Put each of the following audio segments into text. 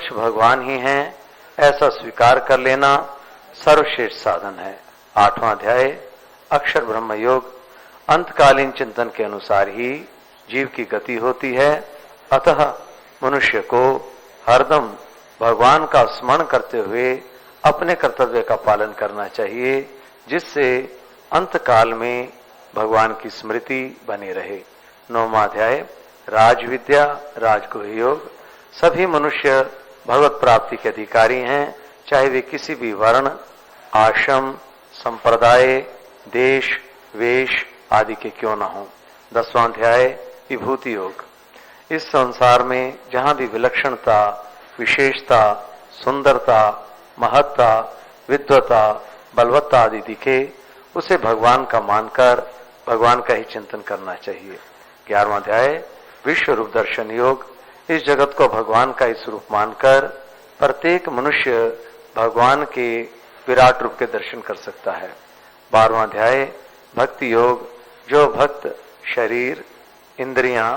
कुछ भगवान ही हैं ऐसा स्वीकार कर लेना सर्वश्रेष्ठ साधन है। 8वां अध्याय अक्षर ब्रह्म योग। अंतकालीन चिंतन के अनुसार ही जीव की गति होती है, अतः मनुष्य को हरदम भगवान का स्मरण करते हुए अपने कर्तव्य का पालन करना चाहिए, जिससे अंतकाल में भगवान की स्मृति बनी रहे। 9वां अध्याय राजविद्या राजगुह योग। सभी मनुष्य भगवत प्राप्ति के अधिकारी हैं, चाहे वे किसी भी वर्ण, आश्रम, संप्रदाय, देश, वेश आदि के क्यों न हो। 10वां अध्याय विभूति योग। इस संसार में जहां भी विलक्षणता, विशेषता, सुंदरता, महत्ता, विद्वता, बलवत्ता आदि दिखे, उसे भगवान का मानकर भगवान का ही चिंतन करना चाहिए। 11वां अध्याय विश्व रूप दर्शन योग। इस जगत को भगवान का ही स्वरूप मानकर प्रत्येक मनुष्य भगवान के विराट रूप के दर्शन कर सकता है। 12वां अध्याय भक्ति योग। जो भक्त शरीर, इंद्रियां,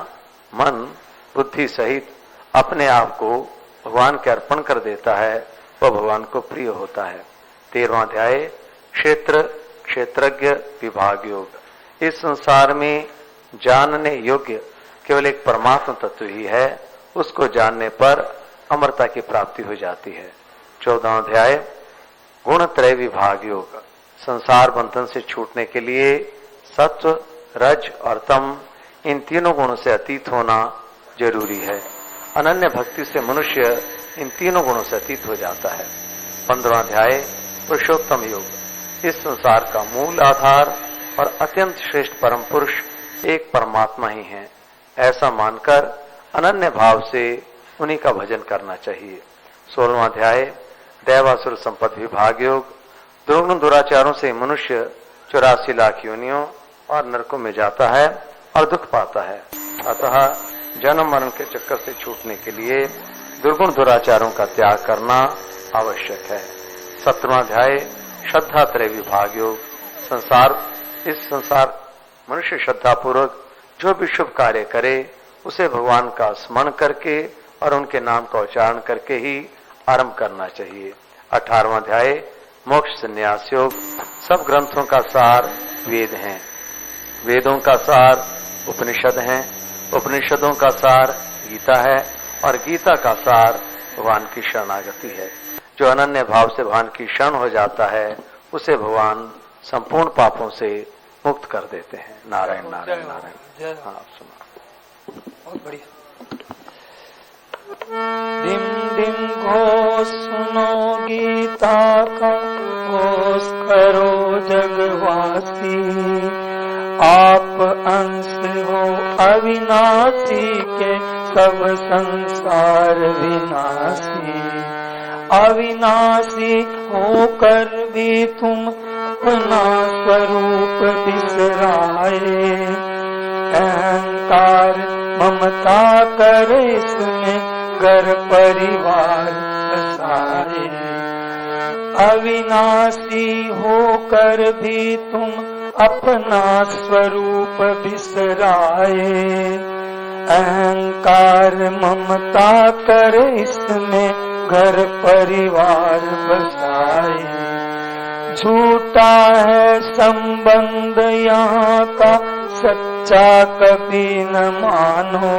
मन, बुद्धि सहित अपने आप को भगवान के अर्पण कर देता है वह भगवान को प्रिय होता है। 13वां अध्याय क्षेत्र क्षेत्रज्ञ विभाग योग। इस संसार में जानने योग्य केवल एक परमात्मा तत्व ही है, उसको जानने पर अमरता की प्राप्ति हो जाती है। 14वां अध्याय गुण त्रय विभाग योग। संसार बंधन से छूटने के लिए सत्व, रज और तम इन तीनों गुणों से अतीत होना जरूरी है। अनन्य भक्ति से मनुष्य इन तीनों गुणों से अतीत हो जाता है। 15वां अध्याय पुरुषोत्तम योग। इस संसार का मूल आधार और अत्यंत श्रेष्ठ परम पुरुष एक परमात्मा ही है, ऐसा मानकर अनन्य भाव से उन्हीं का भजन करना चाहिए। 16वां अध्याय दैवासुर संपद विभाग योग। दुर्गुण दुराचारों से मनुष्य 84 लाख योनियों और नरकों में जाता है और दुख पाता है, अतः जन्म मरण के चक्कर से छूटने के लिए दुर्गुण दुराचारों का त्याग करना आवश्यक है। 17वां अध्याय श्रद्धा त्रय विभाग योग। इस संसार मनुष्य श्रद्धा पूर्वक जो भी शुभ कार्य करे उसे भगवान का स्मरण करके और उनके नाम का उच्चारण करके ही आरंभ करना चाहिए। 18वां अध्याय मोक्ष संन्यास योग। सब ग्रंथों का सार वेद हैं, वेदों का सार उपनिषद हैं, उपनिषदों का सार गीता है और गीता का सार भगवान की शरणागति है। जो अनन्य भाव से भगवान की शरण हो जाता है उसे भगवान संपूर्ण पापों से मुक्त कर देते हैं। नारायण नारायण नारायण। हाँ, आप सुनो। बहुत बढ़िया। डिम डिम घोष सुनो गीता का, घोष करो जगवासी। आप अंश हो अविनाशी के, सब संसार विनाशी। अविनाशी होकर भी तुम अपना स्वरूप बिसराए। अहंकार ममता कर इसमें घर परिवार बसाए। अविनाशी होकर भी तुम अपना स्वरूप बिसराए। अहंकार ममता कर इसमें घर परिवार बसाए। झूठा है संबंध यहाँ का, सच्चा कभी न मानो।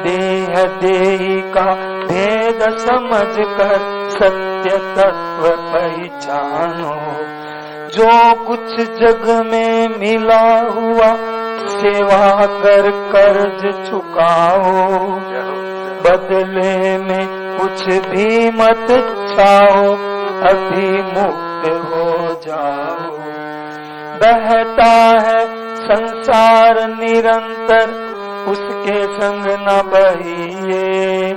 देह देही का भेद समझ कर सत्य तत्व पहचानो। जो कुछ जग में मिला हुआ सेवा कर कर्ज चुकाओ। बदले में कुछ भी मत चाहो, अभी मुक्त हो जाओ। बहता है संसार निरंतर, उसके संग न बहिए।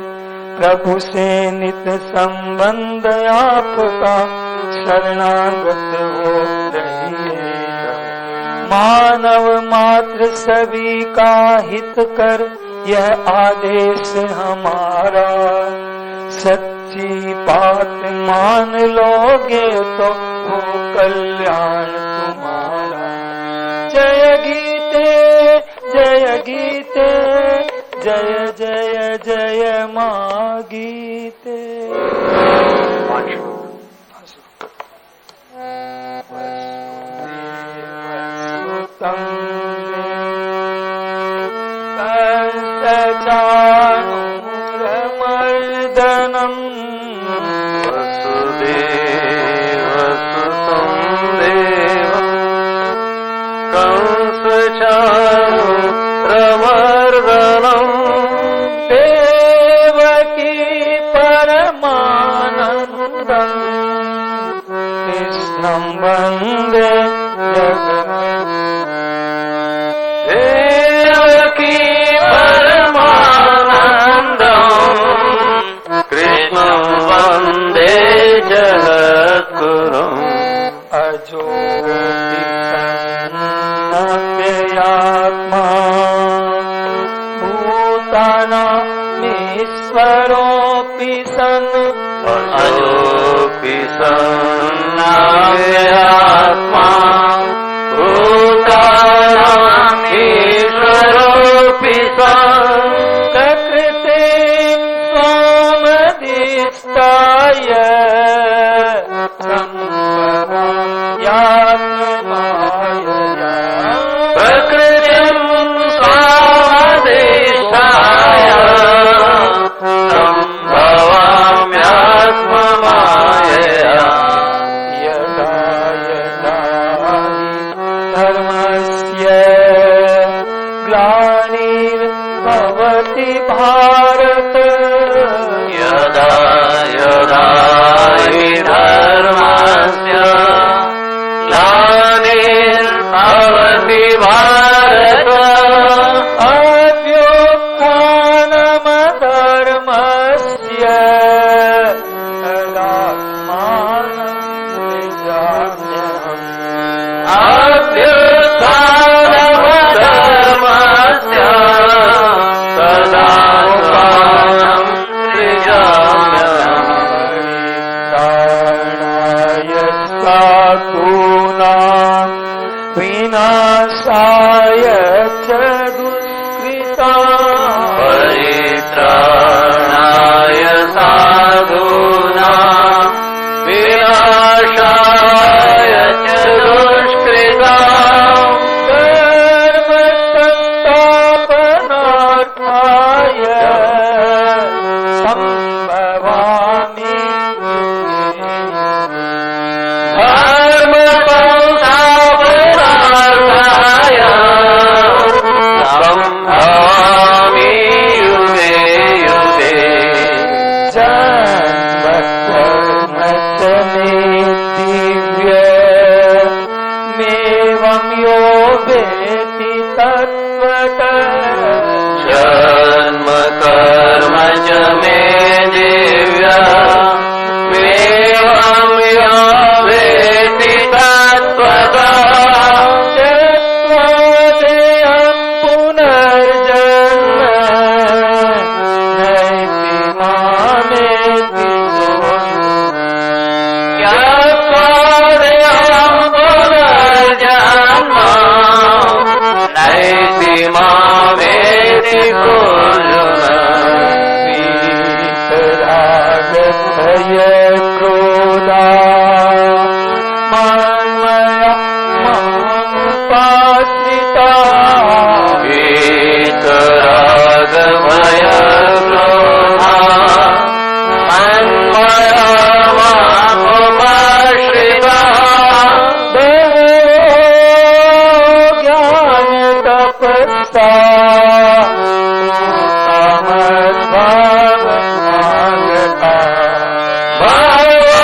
प्रभु से नित संबंध आपका, शरणागत हो रहिए। मानव मात्र सभी का हित कर, यह आदेश हमारा। सच्ची बात मान लोगे तो हो कल्याण तुम्हारा। जय गीते जय गीते, जय जय जय मागीते वसुदेवसुतं कंसचाणूरमर्दनम् वसुदेवसुतं देवं कंसचाणूरमर्दनम् देवकी परमानन्दम् कृष्णं वन्दे देवकी परमानन्दम् कृष्णं वन्दे जगद्गुरुम् अजोऽपिसन्नव्ययात्मा भूतानामीश्वरोऽपि सन् अजोऽपि सन्नाव्यात्मा भूतानामीश्वरोऽपि सन् प्रकृतिं स्वामधिष्ठाय सम्भवाम्यात्ममायया प्रकृतिं स्वामधिष्ठाय सम्भवाम्यात्ममायया यदा यदा हि धर्मस्य ग्लानिर्भवति भारत यदा यदा हि धर्मस्य ग्लानिर्भवति भारत अभ्युत्थानमधर्मस्य तदात्मानं सृजाम्यहम् अभ्युत्थानमधर्मस्य तदात्मानं सृजाम्यहम् परित्राणाय साधूनां विनाशाय च दुष्कृताम् परित्राणाय साधूनां विनाशाय च दुष्कृताम् धर्म संस्थापनार्थाय सम्भवामि धर्म संस्थापनार्थाय सम्भवामि युगे युगे जन्मकर्म च मे दिव्य मेवं यो वेति तत्त्वतः जन्म कर्म च मे दिव्यमेवं यो वेत्ति तत्त्वतः त्यक्त्वा देहं पुनर्जन्म नैति मामेति ज्ञात्वा देहं पुनर्जन्म नैति मामेति कुर्युः वीतरागभय क्रोधा मान्मया मामुपाश्रिता वीतरागभयक्रोधा मन्मया मामुपाश्रिताः बहवो ज्ञानतपसा समद्भावमागता बहवो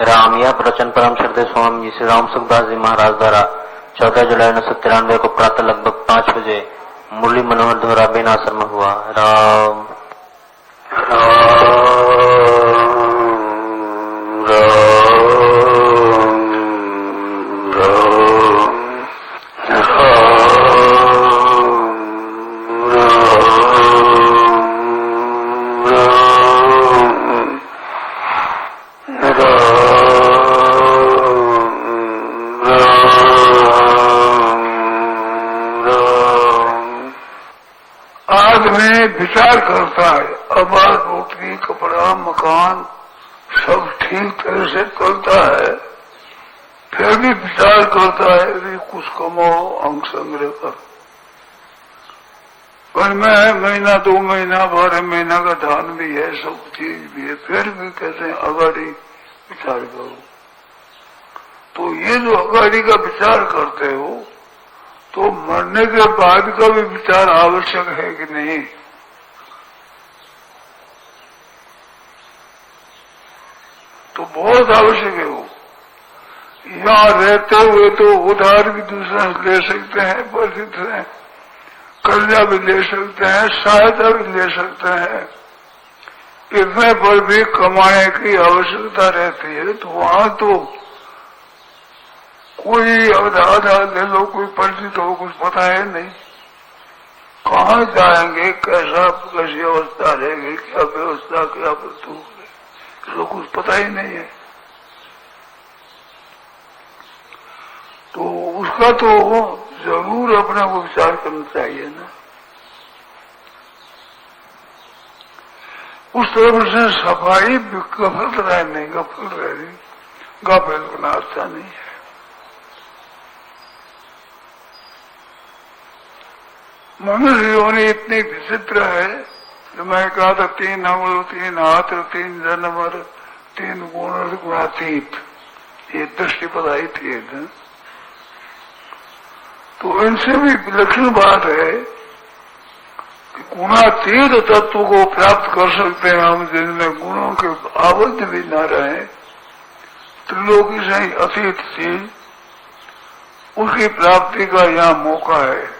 राम यह प्रवचन परम श्रद्धेय स्वामी जी श्री राम सुखदास जी महाराज द्वारा 14 जुलाई 1993 को प्रातः लगभग 5 बजे मुरली मनोहर द्वारा बेनासर में हुआ। राम विचार करता है, आबाद रोटी कपड़ा मकान सब ठीक तरह से चलता है, फिर भी विचार करता है कि कुछ कमाओ अंग संग्रह कर। पर मैं महीना 2 महीना 12 महीना का धान भी है, सब चीज भी है, फिर भी कहते हैं अगाड़ी विचार करो। तो ये जो अगाड़ी का विचार करते हो तो मरने के बाद का भी विचार आवश्यक है कि नहीं? तो बहुत आवश्यक है वो। यहाँ रहते हुए तो उधार भी दूसरा ले सकते हैं, परिचित है, कर्जा भी ले सकते हैं, सहायता भी ले सकते हैं, इतने पर भी कमाने की आवश्यकता रहती है। तो वहां तो कोई आधा ले लो, कोई परिचित हो, कुछ पता है नहीं, कहाँ जाएंगे, कैसी अवस्था रहेगी, क्या व्यवस्था, क्या वस्तु, इसको कुछ पता ही नहीं है। तो उसका तो जरूर अपना को विचार करना चाहिए ना। उस तरफ से सफाई गफल रहने, गफल रहने, गफल बना अच्छा नहीं है। मनुष्य योनि इतनी विचित्र है, जो मैं कहा था 3 अंगुल 3 हाथ 3 जन्म 3 गुण गुणातीत, ये दृष्टि बताई थी। तो इनसे भी विलक्षण बात है कि गुणातीत तत्व को प्राप्त कर सकते हैं हम, जिनमें गुणों के आबद्ध भी न रहे, त्रिलोकी से ही अतीत चीज, उसकी प्राप्ति का यहाँ मौका है,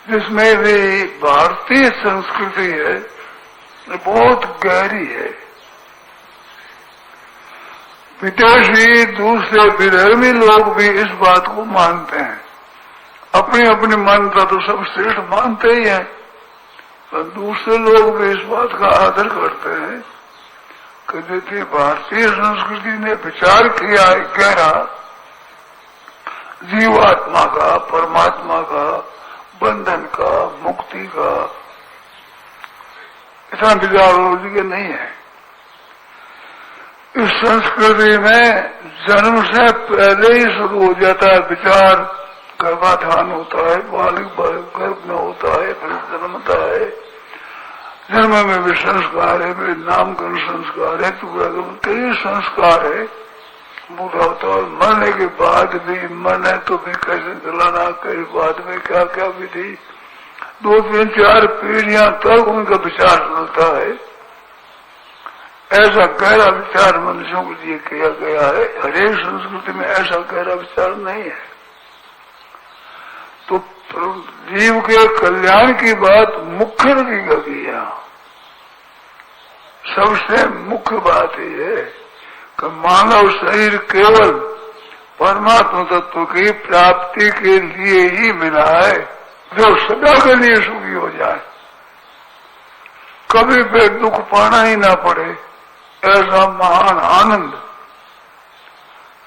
जिसमें भी भारतीय संस्कृति है, बहुत गहरी है। विदेशी दूसरे विधर्मी लोग भी इस बात को मानते हैं, अपनी अपनी मान्यता तो सब श्रेष्ठ मानते ही हैं, पर दूसरे लोग भी इस बात का आदर करते हैं कि देखिए भारतीय संस्कृति ने विचार किया है गहरा जीवात्मा का, परमात्मा का, बंधन का, मुक्ति का, इतना विचार जी के नहीं है। इस संस्कृति में जन्म से पहले ही शुरू हो जाता है विचार, गर्भाधान होता है, बालक गर्भ में होता है, फिर जन्मता है, जन्म में भी संस्कार है, फिर नामकरण संस्कार है, कई संस्कार है, बूढ़ा होता है, मरने के बाद भी, मरने तो भी कैसे जलाना, कई बाद में क्या क्या विधि, 2 3 4 पीढ़ियां तक उनका विचार चलता है। ऐसा गहरा विचार मनुष्यों के लिए किया गया है, हरेक संस्कृति में ऐसा गहरा विचार नहीं है। तो जीव के कल्याण की बात मुख्य रखी गई है, सबसे मुख्य बात ये है कि मानव शरीर केवल परमात्मा तत्व की प्राप्ति के लिए ही मिला है, जो सदा के लिए सुखी हो जाए, कभी भी दुख पाना ही ना पड़े, ऐसा महान आनंद।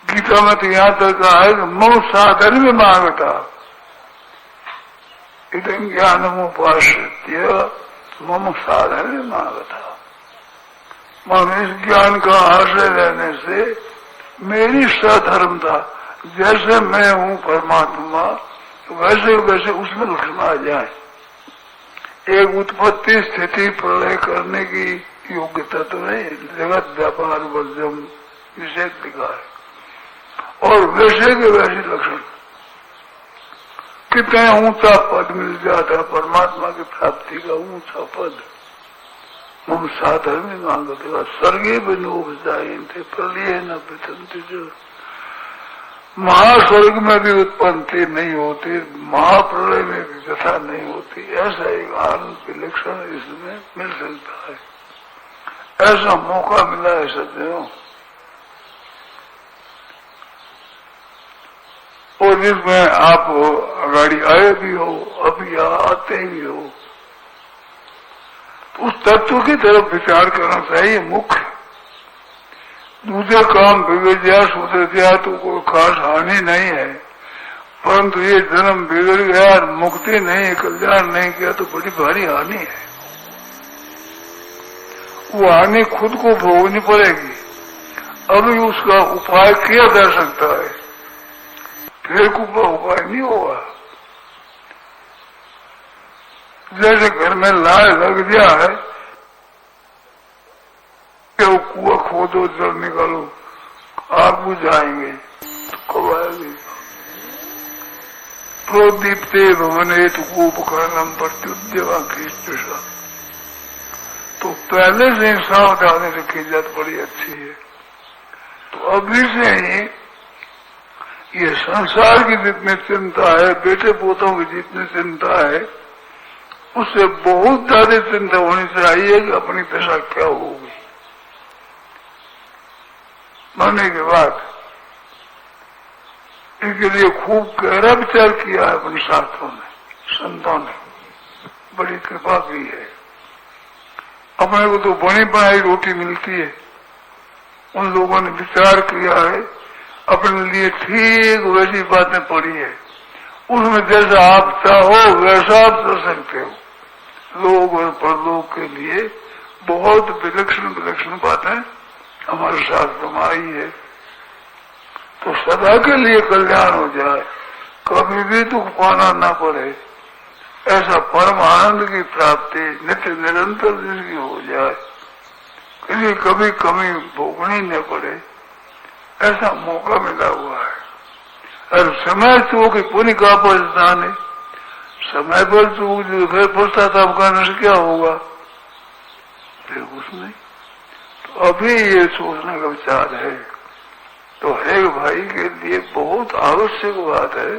गीता में तो यहां तक कहा है कि मम साधन में मांगता, इदं ज्ञानमुपाश्रित्य मम साधन में मांगता। मन इस ज्ञान का आश्रय लेने से मेरी सधर्मता, जैसे मैं हूँ परमात्मा, वैसे वैसे उसमें लक्षण आ जाए। एक उत्पत्ति स्थिति प्रलय करने की योग्यता तो नहीं, जगत व्यापार वर्जम विषय लिखा है, और वैसे के वैसे लक्षण। कितना ऊंचा पद मिल जाता है, परमात्मा की प्राप्ति का ऊंचा पद, मम साधर्मी मांगते स्वर्गे भी नोपजायते प्रलय न पतंते। जो महास्वर्ग में भी उत्पत्ति नहीं होती, महाप्रलय में भी व्यथा नहीं होती, ऐसा एक आनंद विलक्षण इसमें मिल सकता है। ऐसा मौका मिला है सज्जनों, और जिसमें आप गाड़ी आए भी हो, अभी आते भी हो, तो उस तत्व की तरफ विचार करना चाहिए मुख्य। दूसरे काम बिगड़ जाए, सुधर जाए तो कोई खास हानि नहीं है, परंतु ये जन्म बिगड़ गया और मुक्ति नहीं, कल्याण नहीं किया तो बड़ी भारी हानि है। वो हानि खुद को भोगनी पड़ेगी। अभी उसका उपाय किया जा सकता है, फिर कोई उपाय नहीं होगा। जैसे घर में लाए लग गया है, वो कुआ खोदो जल निकालो, आग बुझाएंगे तो कब आएगी? प्रोदीप्ते भवन हेतु उपकरणम प्रत्युद्यवा कृष्ण। तो पहले से सावधानी रखी जात बड़ी अच्छी है। तो अभी से ही ये संसार की जितनी चिंता है, बेटे पोतों की जितनी चिंता है, उससे बहुत ज्यादा चिंता होनी चाहिए कि अपनी दशा क्या होगी मरने के बाद। इसके लिए खूब गहरा विचार किया है अपने शास्त्रों ने, संतों ने बड़ी कृपा की है। अपने को तो बनी बनाई रोटी मिलती है, उन लोगों ने विचार किया है, अपने लिए ठीक वैसी बातें पड़ी है, उसमें जैसा आप चाहो वैसा आप कर सकते हो। लोग और परलोक के लिए बहुत विलक्षण विलक्षण बातें हमारे शास्त्र में आई है। तो सदा के लिए कल्याण हो जाए, कभी भी दुख पाना ना पड़े, ऐसा परम आनंद की प्राप्ति नित्य निरंतर जिसकी हो जाए, किसी कभी कमी भोगनी न पड़े, ऐसा मौका मिला हुआ है। और समय चूक पुण्य का परिस्थान है, समय पर चूक जो फिर पश्चाताप करने से क्या होगा? फिर कुछ नहीं। तो अभी ये सोचने का विचार है। तो है भाई के लिए बहुत आवश्यक बात है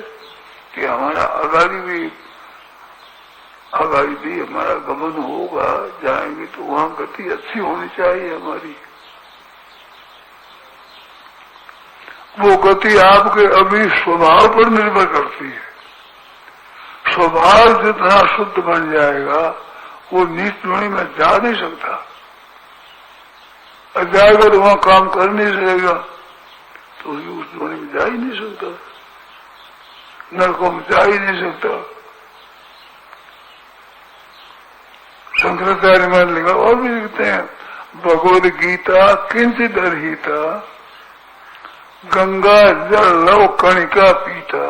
कि हमारा आगाड़ी भी हमारा गमन होगा, जाएंगे तो वहां गति अच्छी होनी चाहिए हमारी। वो गति आपके अभी स्वभाव पर निर्भर करती है। स्वभाव जितना शुद्ध बन जाएगा वो नीच ध्वनि में जा नहीं सकता, जाएगा तो वहां काम कर नहीं सकेगा, तो उस ध्वनि में जा ही नहीं सकता, नरकों में जा ही नहीं सकता। शंकराचार्य में लिखा और भी लिखते हैं, भगवद गीता किंचित अर्हिता गंगा जल लव कणिका पीता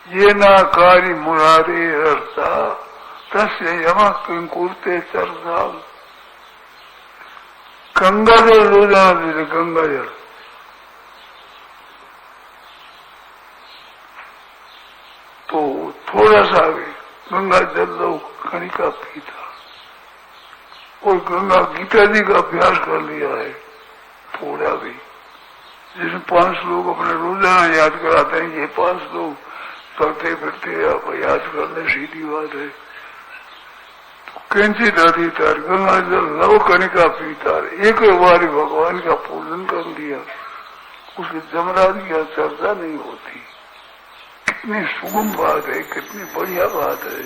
ये ना कारी मुरारे हरता तस्य यम कंकुरते चरता। गंगा जल लो जाना दीजिए, गंगा जल तो थोड़ा सा भी गंगा जल लो कणिका पीता। और गंगा गीता जी का अभ्यास कर लिया है थोड़ा भी, जिसमें 5 लोग अपने रोजाना याद कराते हैं, ये 5 लोग चलते फिरते आप याद कर ले, सीधी बात है। किंचित अधिकार गंगा जल लव कणिका पीता, एक बार भगवान का पूजन कर लिया, उसके जमराज की चर्चा नहीं होती। कितनी सुगम बात है, कितनी बढ़िया बात है।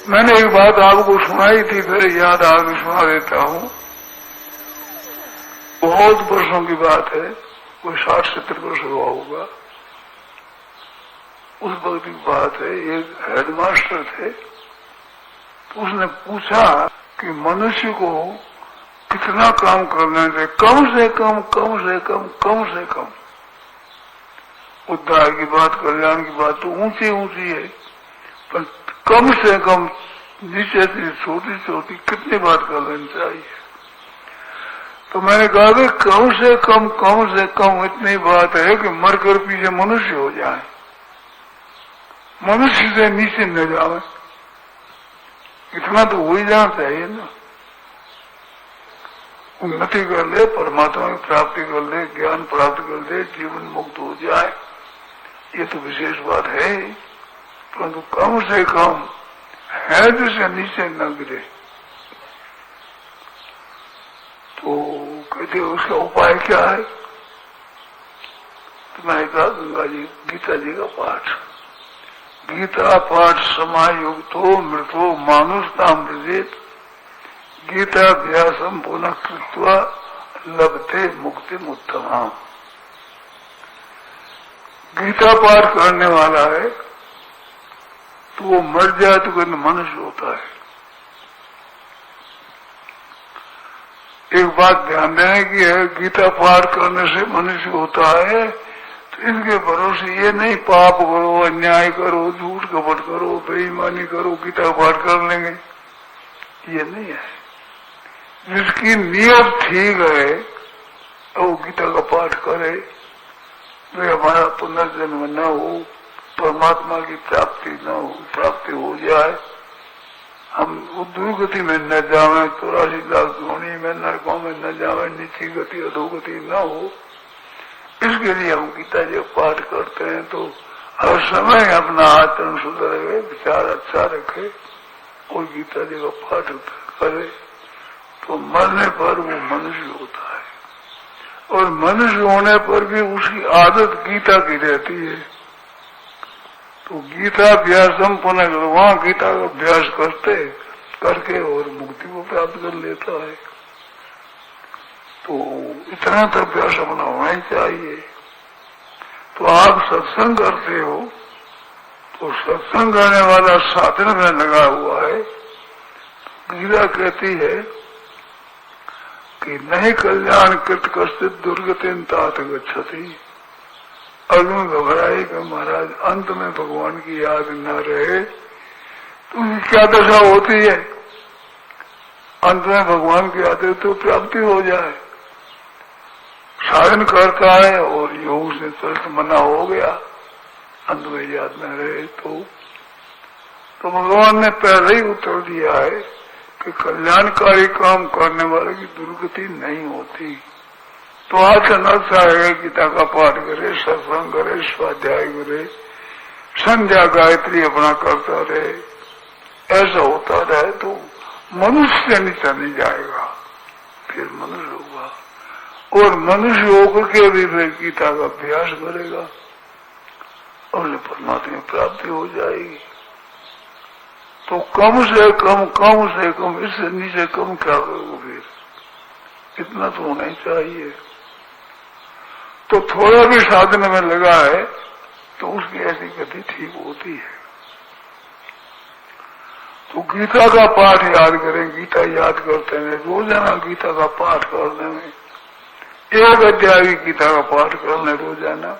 मैंने एक बात आपको सुनाई थी, फिर याद आगे सुना देता हूं। बहुत वर्षों की बात है, कोई 60-70 वर्ष हुआ होगा। उस वक्त की बात है, एक हेडमास्टर थे, तो उसने पूछा कि मनुष्य को कितना काम करना चाहिए, कम से कम कम से कम कम से कम। उद्धार की बात, कल्याण की बात तो ऊंची ऊंची है, पर कम से कम नीचे से छोटी छोटी कितनी बात कर लेनी चाहिए। तो मैंने कहा कि कम से कम इतनी बात है कि मरकर पीछे मनुष्य हो जाए, मनुष्य से नीचे न जाए, इतना तो हो ही जाना चाहिए ना। उन्नति कर ले, परमात्मा की प्राप्ति कर ले, ज्ञान प्राप्त कर ले, जीवन मुक्त हो जाए, ये तो विशेष बात है। परंतु कम से कम है जिसे नीचे न गिरे। तो कहते उसका उपाय क्या है? तो मैंने कहा गंगा जी गीता जी का पाठ, गीता पाठ समायुक्तो मृतो मानुषताम व्रजेत गीताभ्यासम पुनः कृत्वा लभते मुक्ति उत्तम। गीता पाठ करने वाला है तो वो मर जाए तो कहते मनुष्य होता है। एक बात ध्यान देने की है, गीता पाठ करने से मनुष्य होता है तो इनके भरोसे ये नहीं पाप करो, अन्याय करो, झूठ कपट करो, बेईमानी करो, गीता पाठ कर लेंगे, ये नहीं है। जिसकी नियत ठीक है वो गीता का पाठ करे, वे हमारा पुनर्जन्म न हो, परमात्मा की प्राप्ति न हो, प्राप्ति हो जाए, हम दुर्गति में न जावे, 84 लाख योनि में नरकों में न जावे, नीची गति अधोगति न हो, इसके लिए हम गीता जी पाठ करते हैं। तो हर समय अपना आचरण सुधरे, विचार अच्छा रखे और गीता जी का पाठ करे तो मरने पर वो मनुष्य होता है। और मनुष्य होने पर भी उसकी आदत गीता की रहती है। तो गीता अभ्यासम पुनः वहां गीता का अभ्यास करके और मुक्ति को प्राप्त कर लेता है। तो इतना तो अभ्यास अपना होना ही चाहिए। तो आप सत्संग करते हो तो सत्संग करने वाला साधन में लगा हुआ है। गीता कहती है कि नहीं कल्याण कृत कश्चित दुर्गतिन तात गच्छति। अर्जुन घबराए कि महाराज अंत में भगवान की याद न रहे तो उनकी क्या दशा होती है? अंत में भगवान की याद तो प्राप्ति हो जाए। साधन करता है और योग से तुरंत मना हो गया, अंत में याद न रहे तो भगवान ने पहले ही उत्तर दिया है कि कल्याणकारी काम करने वाले की दुर्गति नहीं होती। तो आचरण अच्छा है, गीता का पाठ करे, सत्संग करे, स्वाध्याय करे, संध्या गायत्री अपना करता रहे, ऐसा होता रहे तो मनुष्य नीचा नहीं जाएगा, फिर मनुष्य होगा। और मनुष्य होकर के भी फिर गीता का अभ्यास करेगा और परमात्मा की प्राप्ति हो जाएगी। तो कम से कम इससे नीचे कम क्या करोगे? फिर इतना तो होना ही चाहिए। तो थोड़ा भी साधन में लगा है तो उसकी ऐसी गति ठीक होती है। तो गीता का पाठ याद करें, गीता याद करते हैं, रोजाना गीता का पाठ करने में, एक अध्याय की गीता का पाठ करने रोजाना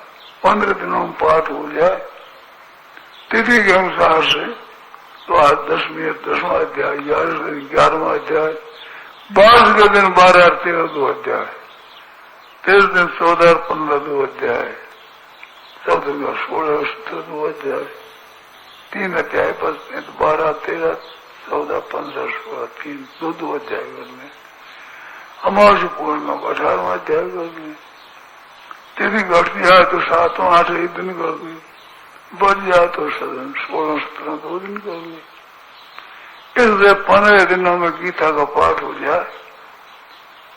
15 दिनों में पाठ हो जाए तिथि के अनुसार से, तो आज 10वां अध्याय, 11वां अध्याय, 12 के दिन 12, 13, 2 अध्याय, 13 दिन 14, 15, 2 अध्याय, 14 दिन 16, 17, 2 अध्याय, 3 अध्याय बचते हैं, 12, 13, 14, 15, 16, 3, 2 अध्याय करने। अमावस्या पूर्णिमा को 18वां अध्याय करने। तिथि घटती है तो 7वां 8 एक दिन करने, बढ़ जाए तो 16, 17, 2 दिन करने। इसलिए 15 दिनों में गीता का पाठ हो जाए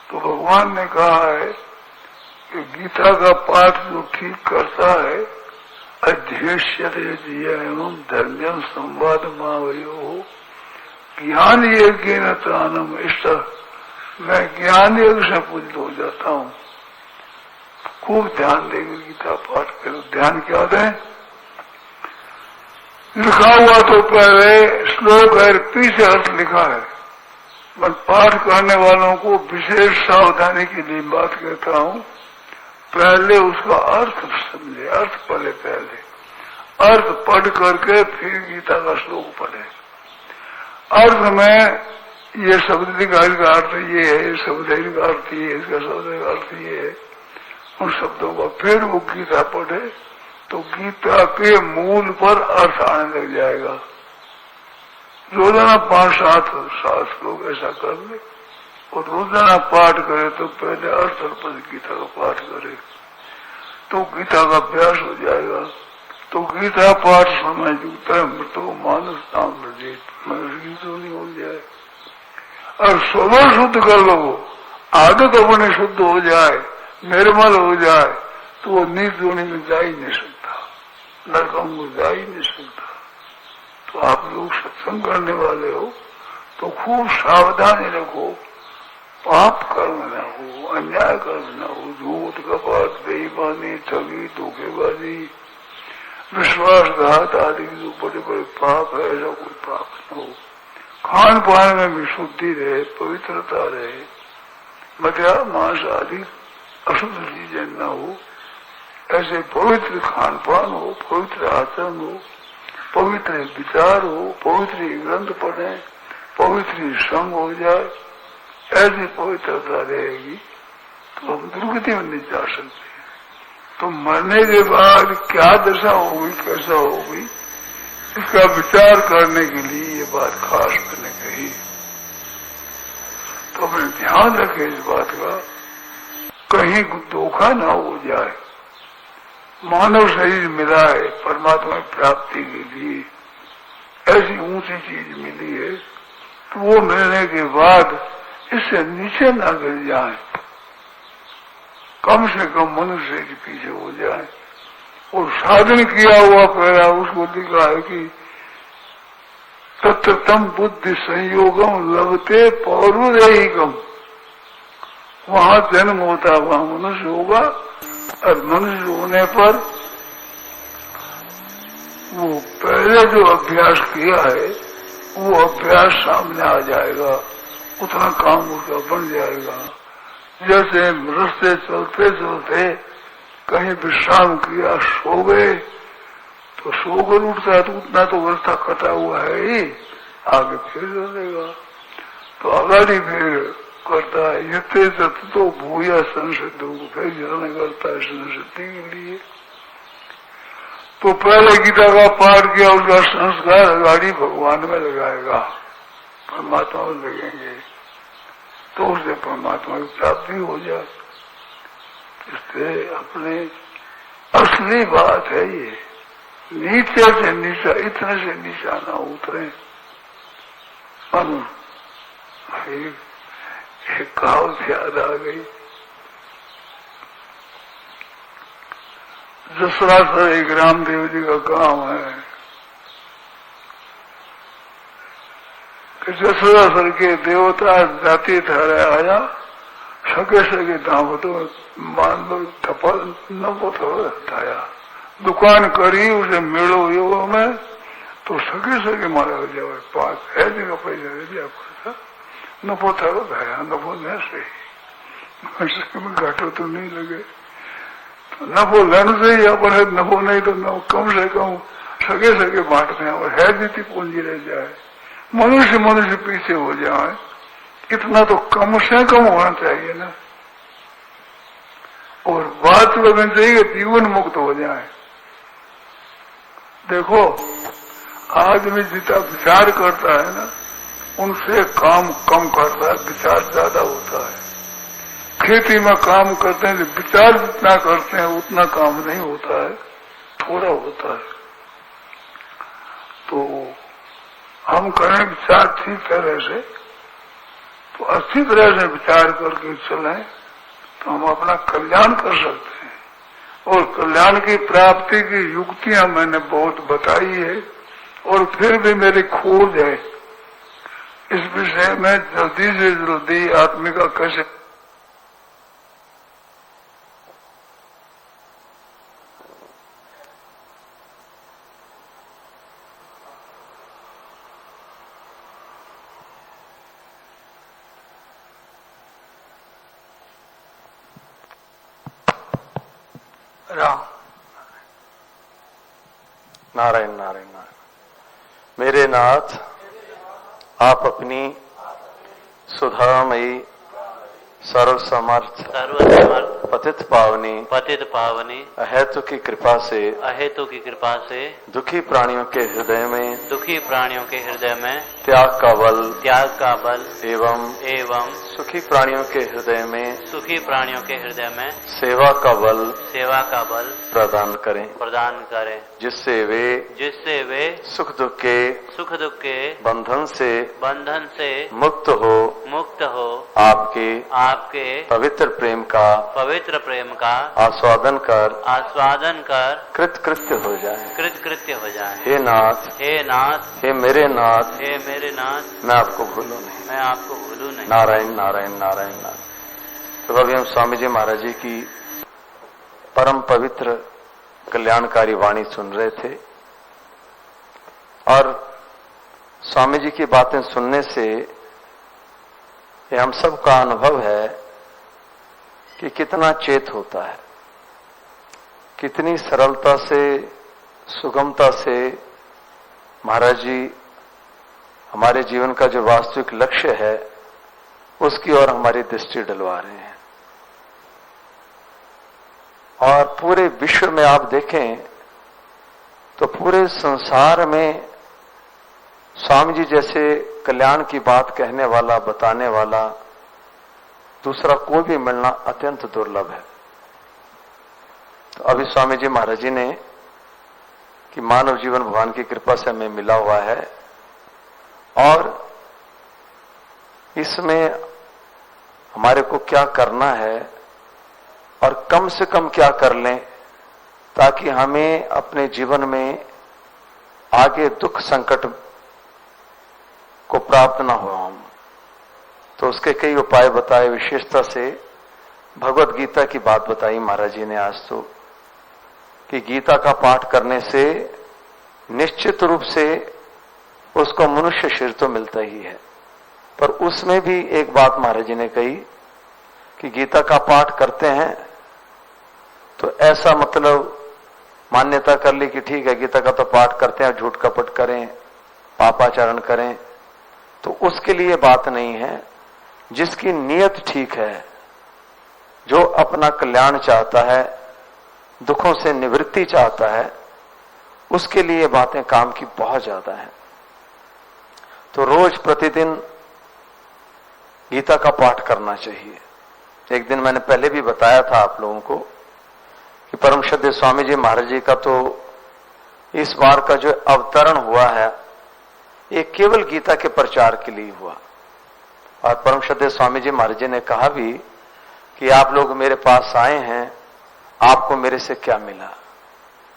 तो भगवान ने कहा है कि गीता का पाठ जो ठीक करता है, अध्यक्ष्यते एवं धर्म्यम संवाद मावयो ज्ञान यज्ञ न त्राणम इष्ट। मैं ज्ञान यज्ञ से पूजित हो जाता हूँ। खूब ध्यान देकर गीता पाठ करो। ध्यान क्या दें? लिखा हुआ तो पहले श्लोक है, पीछे अर्थ लिखा है, मैं पाठ करने वालों को विशेष सावधानी के लिए बात कहता हूँ। पहले उसका अर्थ समझे, अर्थ पढ़े, पहले अर्थ पढ़ करके फिर गीता का श्लोक पढ़े। अर्थ में ये शब्द दिखाई का अर्थ ये है, शब्द का अर्थ ये है, इसका शब्द का अर्थ ये है, उन शब्दों का फिर वो गीता पढ़े तो गीता के मूल पर अर्थ आने लग जाएगा। रोजाना 5-7 लोग ऐसा कर ले और रोजाना पाठ करे तो पहले 68 गीता का पाठ करे तो गीता का अभ्यास हो जाएगा। तो गीता पाठ समय जुगता है मृतो मानस नाम रजित मनुष्य की जोनी हो जाए। और स्वभाव शुद्ध कर लो, आदत अपने शुद्ध हो जाए, निर्मल हो जाए तो वो नीच जोनी में जा ही नहीं सकता, नरकों में जा ही नहीं सकता। तो आप लोग सत्संग करने वाले हो तो खूब सावधानी रखो, पाप कर्म न हो, अन्याय कर्म न हो, झूठ कपट बेईमानी ठगी धोखेबाजी विश्वासघात आदि जो बड़े बड़े पाप है ऐसा कोई पाप न हो। खान पान में भी शुद्धि रहे, पवित्रता रहे, मदिरा मांस आदि अशुद्ध चीजें न हो, ऐसे पवित्र खान पान हो, पवित्र आचरण हो, पवित्र विचार हो, पवित्र ग्रंथ पढ़े, पवित्र संग हो जाए, ऐसी पवित्रता रहेगी तो हम दुर्गति में नहीं जा सकते। तो मरने के बाद क्या दशा होगी, कैसा होगी, इसका विचार करने के लिए ये बात खास मैंने कही। तो अपने ध्यान रखें इस बात का, कहीं धोखा ना हो जाए। मानव शरीर मिला है परमात्मा की प्राप्ति के लिए, ऐसी ऊंची चीज मिली है तो वो मिलने के बाद इससे नीचे ना गिर जाए, कम से कम मनुष्य के पीछे हो जाए। और साधन किया हुआ पहला उसको लिखा है कि तत्र तम बुद्धि संयोगम लभते पौरुदेहिकम, वहां जन्म होता वहां मनुष्य होगा और मनुष्य होने पर वो पहले जो अभ्यास किया है वो अभ्यास सामने आ जाएगा, उतना काम उसका बन जाएगा। जैसे रास्ते चलते चलते कहीं विश्राम किया, सो गए तो सोकर उठता है तो उतना तो रास्ता कटा हुआ है ही, आगे फिर चलेगा तो आगाड़ी फिर करता है। ये तो भूया संसिद्ध को फिर जलने करता है संसिद्धि के लिए। तो पहले गीता का पाठ किया, उसका संस्कार गाड़ी भगवान में लगाएगा, परमात्मा में लगेंगे तो उससे परमात्मा की प्राप्ति हो जाए। इसलिए अपने असली बात है ये, नीचे से नीचा, इतने से नीचा ना उतरे। एक कहावत याद आ गई, जसरासर एक रामदेव जी का गांव है कि जसरासर के देवता जाति ठहरे आया, सगे सगे दावतों मान लो थपल न बताया, दुकान करी उसे मेड़ो यो में तो सगे सगे मारा हो जाए, 5 का पैसा दे दिया, पैसा नफो था गया, नफो न सही घाटो तो नहीं लगे, तो नफो लेने से ही अपन है, नफो नहीं तो न कम से कम सगे सगे बांटते हैं और है जीती पूंजी रह जाए, मनुष्य पीछे हो जाए, इतना तो कम से कम होना चाहिए ना। और बात लगनी चाहिए जीवन मुक्त हो जाए। देखो आदमी जितना विचार करता है ना उनसे काम कम करता है, विचार ज्यादा होता है। खेती में काम करते हैं, विचार जितना करते हैं उतना काम नहीं होता है, थोड़ा होता है। तो हम करें विचार ठीक तरह से, तो अच्छी तरह से विचार करके चलें तो हम अपना कल्याण कर सकते हैं। और कल्याण की प्राप्ति की युक्तियां मैंने बहुत बताई है और फिर भी मेरी खोज है इस विषय में, जल्दी से जल्दी आदमी का कैसे नारायण नारायण नारायण। मेरे नाथ, आप अपनी सुधामयी सर्वसमर्थ पतित पावनी अहेतु की कृपा से दुखी प्राणियों के हृदय में त्याग का बल एवं सुखी प्राणियों के हृदय में सेवा का बल प्रदान करें, जिससे वे सुख दुख के बंधन से मुक्त हो आपके पवित्र प्रेम का आस्वादन कर कृतकृत्य हो जाए। हे नाथ, हे मेरे नाथ, मैं आपको भूलूं नहीं। नारायण नारायण नारायण नारायण। तो अभी हम स्वामी जी महाराज जी की परम पवित्र कल्याणकारी वाणी सुन रहे थे, और स्वामी जी की बातें सुनने से ये हम सबका अनुभव है कि कितना चेत होता है, कितनी सरलता से, सुगमता से महाराज जी हमारे जीवन का जो वास्तविक लक्ष्य है उसकी ओर हमारी दृष्टि डलवा रहे हैं। और पूरे विश्व में आप देखें तो पूरे संसार में स्वामी जी जैसे कल्याण की बात कहने वाला, बताने वाला दूसरा कोई भी मिलना अत्यंत दुर्लभ है। तो अभी स्वामी जी महाराज जी ने कि मानव जीवन भगवान की कृपा से हमें मिला हुआ है, और इसमें हमारे को क्या करना है और कम से कम क्या कर लें ताकि हमें अपने जीवन में आगे दुख संकट को प्राप्त ना हो हम। तो उसके कई उपाय बताए, विशेषता से भगवत गीता की बात बताई महाराज जी ने आज तो, कि गीता का पाठ करने से निश्चित रूप से उसको मनुष्य शरीर तो मिलता ही है, पर उसमें भी एक बात महाराज जी ने कही कि गीता का पाठ करते हैं तो ऐसा मतलब मान्यता कर ली कि ठीक है गीता का तो पाठ करते हैं, झूठ कपट करें, पापाचरण करें, तो उसके लिए बात नहीं है। जिसकी नीयत ठीक है, जो अपना कल्याण चाहता है, दुखों से निवृत्ति चाहता है, उसके लिए बातें काम की बहुत ज्यादा है। तो रोज प्रतिदिन गीता का पाठ करना चाहिए। एक दिन मैंने पहले भी बताया था आप लोगों को कि परम श्रद्धेय स्वामी जी महाराज जी का तो इस बार का जो अवतरण हुआ है ये केवल गीता के प्रचार के लिए हुआ। और परम श्रद्धेय स्वामी जी महाराज जी ने कहा भी कि आप लोग मेरे पास आए हैं, आपको मेरे से क्या मिला?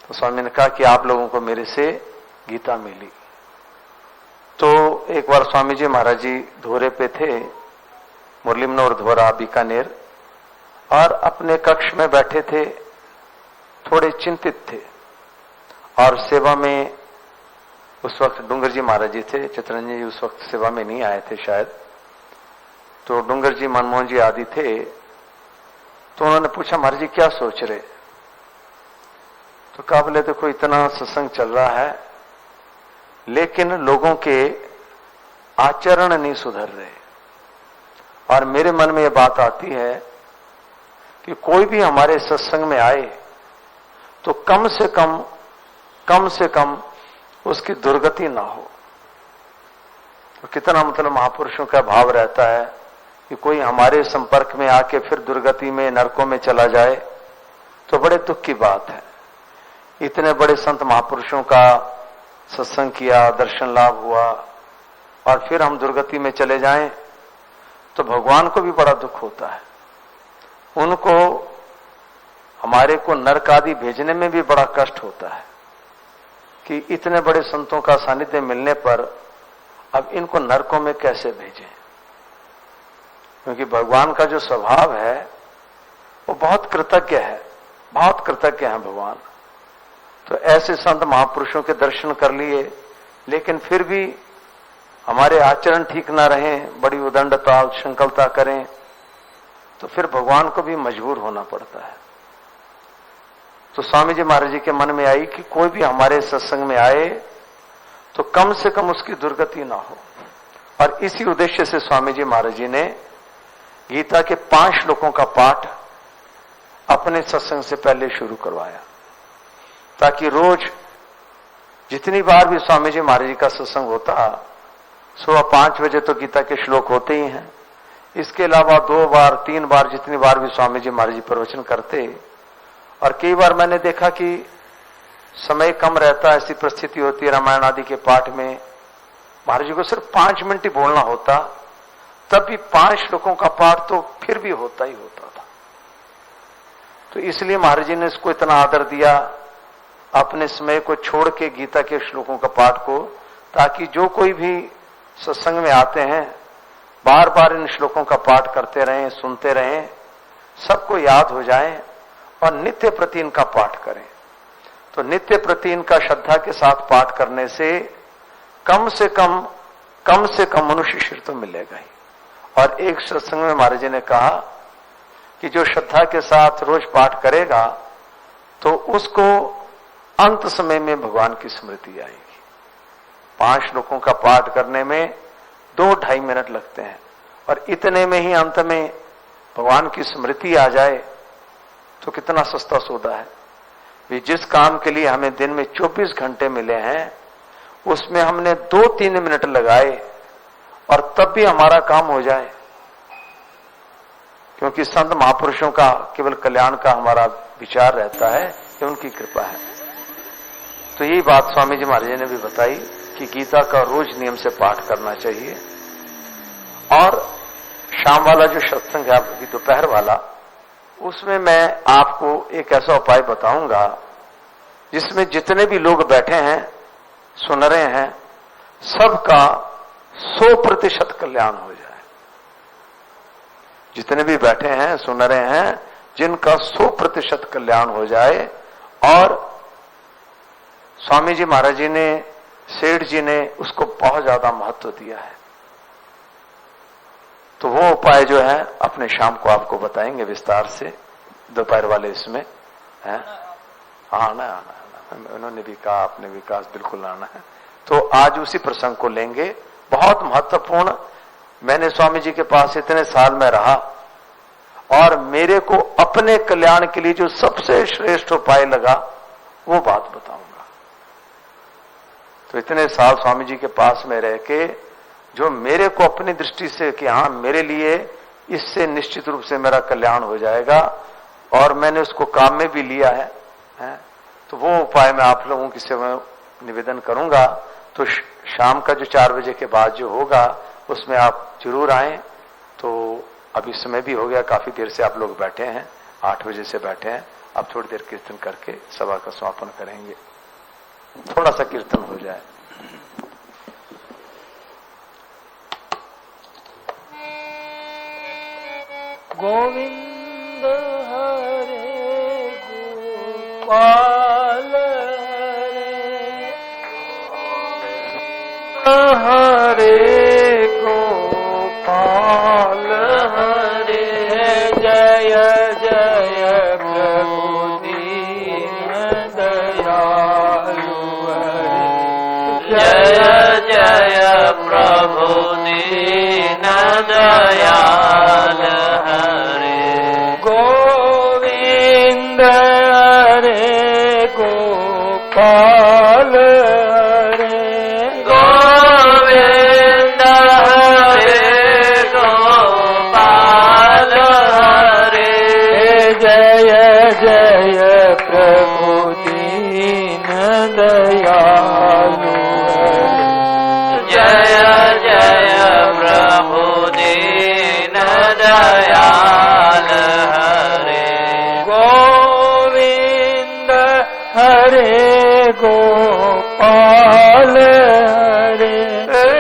तो स्वामी ने कहा कि आप लोगों को मेरे से गीता मिली। तो एक बार स्वामी जी महाराज जी धोरे पे थे, मुरली मनोहर धोरा, बीकानेर, और अपने कक्ष में बैठे थे, थोड़े चिंतित थे। और सेवा में उस वक्त डूंगर जी महाराज जी थे, चितरंजन जी उस वक्त सेवा में नहीं आए थे शायद, तो डूंगर जी, मनमोहन जी आदि थे। तो उन्होंने पूछा महाराज जी क्या सोच रहे? तो कहा बोले देखो इतना सत्संग चल रहा है लेकिन लोगों के आचरण नहीं सुधर रहे, और मेरे मन में यह बात आती है कि कोई भी हमारे सत्संग में आए तो कम से कम उसकी दुर्गति ना हो। तो कितना मतलब महापुरुषों का भाव रहता है कि कोई हमारे संपर्क में आके फिर दुर्गति में, नरकों में चला जाए तो बड़े दुख की बात है। इतने बड़े संत महापुरुषों का सत्संग किया, दर्शन लाभ हुआ, और फिर हम दुर्गति में चले जाएं तो भगवान को भी बड़ा दुख होता है। उनको, हमारे को नरक आदि भेजने में भी बड़ा कष्ट होता है कि इतने बड़े संतों का सानिध्य मिलने पर अब इनको नरकों में कैसे भेजें, क्योंकि भगवान का जो स्वभाव है वो बहुत कृतज्ञ है, बहुत कृतज्ञ है भगवान। तो ऐसे संत महापुरुषों के दर्शन कर लिए, लेकिन फिर भी हमारे आचरण ठीक ना रहे, बड़ी उदंडता, संकल्पता करें, तो फिर भगवान को भी मजबूर होना पड़ता है। तो स्वामी जी महाराज जी के मन में आई कि कोई भी हमारे सत्संग में आए तो कम से कम उसकी दुर्गति ना हो। और इसी उद्देश्य से स्वामी जी महाराज जी ने गीता के 5 श्लोकों का पाठ अपने सत्संग से पहले शुरू करवाया, ताकि रोज जितनी बार भी स्वामी जी महाराज जी का सत्संग होता, सुबह 5 बजे तो गीता के श्लोक होते ही हैं। इसके अलावा 2 बार 3 बार जितनी बार भी स्वामी जी महाराज जी प्रवचन करते। और कई बार मैंने देखा कि समय कम रहता, ऐसी परिस्थिति होती है रामायण आदि के पाठ में महाराज जी को सिर्फ 5 मिनट ही बोलना होता, तब भी 5 श्लोकों का पाठ तो फिर भी होता ही होता था। तो इसलिए महाराज जी ने इसको इतना आदर दिया, अपने समय को छोड़ के गीता के श्लोकों का पाठ को, ताकि जो कोई भी सत्संग में आते हैं बार बार इन श्लोकों का पाठ करते रहें, सुनते रहें, सबको याद हो जाए और नित्य प्रति इनका पाठ करें। तो नित्य प्रति इनका श्रद्धा के साथ पाठ करने से कम से कम मनुष्य शरीर तो मिलेगा ही। और एक सत्संग में महाराज जी ने कहा कि जो श्रद्धा के साथ रोज पाठ करेगा तो उसको अंत समय में भगवान की स्मृति आएगी। 5 श्लोकों का पाठ करने में 2-2.5 मिनट लगते हैं, और इतने में ही अंत में भगवान की स्मृति आ जाए तो कितना सस्ता सौदा है। भी जिस काम के लिए हमें दिन में 24 घंटे मिले हैं, उसमें हमने 2-3 मिनट लगाए और तब भी हमारा काम हो जाए, क्योंकि संत महापुरुषों का केवल कल्याण का हमारा विचार रहता है, ये उनकी कृपा है। तो यही बात स्वामी जी महाराज जी ने भी बताई कि गीता का रोज नियम से पाठ करना चाहिए। और शाम वाला जो सत्संग है अभी दोपहर वाला, उसमें मैं आपको एक ऐसा उपाय बताऊंगा जिसमें जितने भी लोग बैठे हैं सुन रहे हैं, सबका 100% कल्याण हो जाए। जितने भी बैठे हैं सुन रहे हैं, जिनका 100% कल्याण हो जाए। और स्वामी जी महाराज जी ने, सेठ जी ने उसको बहुत ज्यादा महत्व दिया है। तो वो उपाय जो है अपने शाम को आपको बताएंगे विस्तार से, दोपहर वाले इसमें है। आना उन्होंने भी कहा, आपने भी कहा, बिल्कुल आना है। तो आज उसी प्रसंग को लेंगे, बहुत महत्वपूर्ण। मैंने स्वामी जी के पास इतने साल में रहा और मेरे को अपने कल्याण के लिए जो सबसे श्रेष्ठ उपाय लगा वो बात बताऊंगा। तो इतने साल स्वामी जी के पास में रह के जो मेरे को अपनी दृष्टि से कि हाँ मेरे लिए इससे निश्चित रूप से मेरा कल्याण हो जाएगा, और मैंने उसको काम में भी लिया है, तो वो उपाय मैं आप लोगों की सेवा में निवेदन करूंगा। तो शाम का जो 4 बजे के बाद जो होगा उसमें आप जरूर आएं। तो अभी समय भी हो गया, काफी देर से आप लोग बैठे हैं, 8 बजे से बैठे हैं। अब थोड़ी देर कीर्तन करके सभा का समापन करेंगे। थोड़ा सा कीर्तन हो जाए। गोविंद हरे गोपाल हरे गोपाल हरे, जय जय प्रभु दीन दयालु हरे, जय जय प्रभु दीन दयाल हरे। गोविंद हरे गोपाल हरे, गोविंद हरे गोपाल हरे, जय जय प्रभु दीन दयालु हरे, जय जय प्रभु दीन दयाल हरे। गोविंद हरे गोपाल हरे,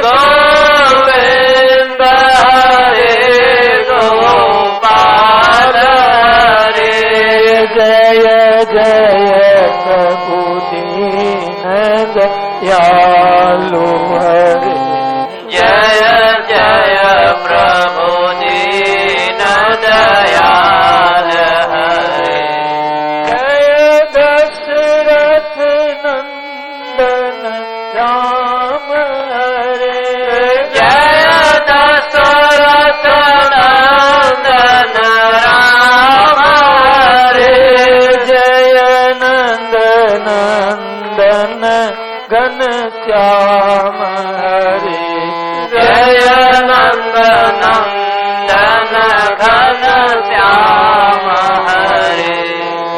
गोविंद हरे गोपाल हरे, जय जय प्रभु दीन दयालु हरे, जय जय प्रभु दीन दयाल हरे। जय दशरथ नंदन राम श्याम हरे जय नंद नंदन घन श्याम हरे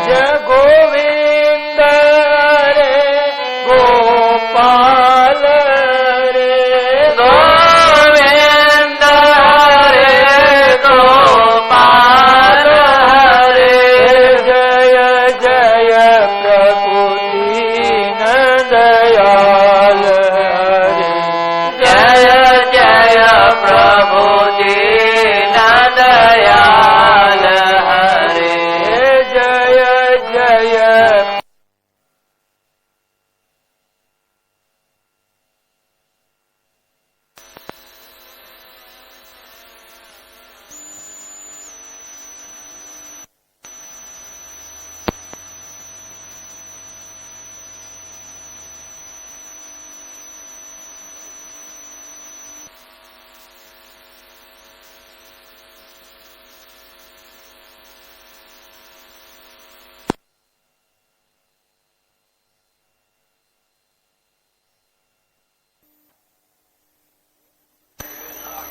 जय गोविंद हरे गोपाल हरे गोविंद हरे गोपाल हरे जय जय प्रभु दीन दयाल हरे जय जय प्रभु दीन दयाल हरे जय जय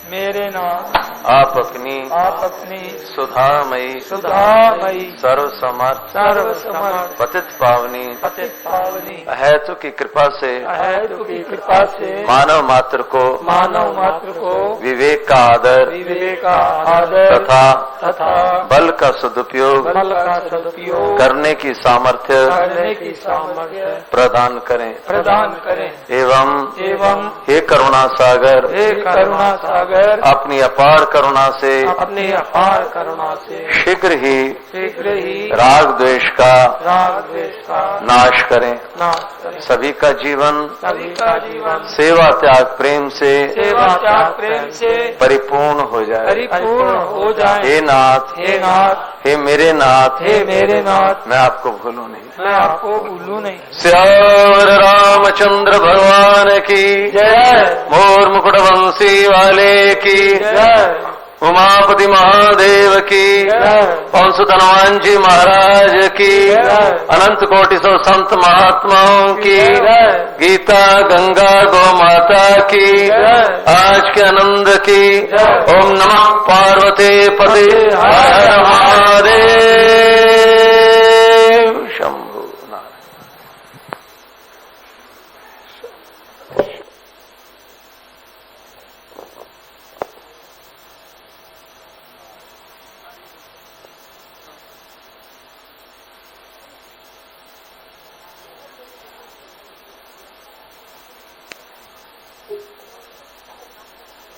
मेरे नाम आप अपनी सुधामयी सुधामयी सर्वसमर्थ सर्वसमर्थ पतित पावनी पतित पावनी अहेतु की कृपा से अहेतु की कृपा से मानव मात्र को विवेक का आदर विवेक का आदर तथा बल का सदुपयोग बल का सदुपयोग करने की सामर्थ्य करने की सामर्थ्य प्रदान करें एवं हे करुणा सागर हे करुणा सागर अपनी अपार करुणा से शीघ्र ही राग द्वेष का नाश करें सभी का जीवन सेवा त्याग प्रेम से परिपूर्ण हो जाए हे नाथ हे मेरे नाथ मैं आपको भूलूं नहीं श्यावर रामचंद्र भगवान की जय मोर मुकुट वंशी वाले की उमापति महादेव की पंसुत हनुमान जी महाराज की अनंत कोटि सौ संत महात्माओं की गीता गंगा गौ माता की आज के आनंद की ओम नमः पार्वती पते हर हर महादेव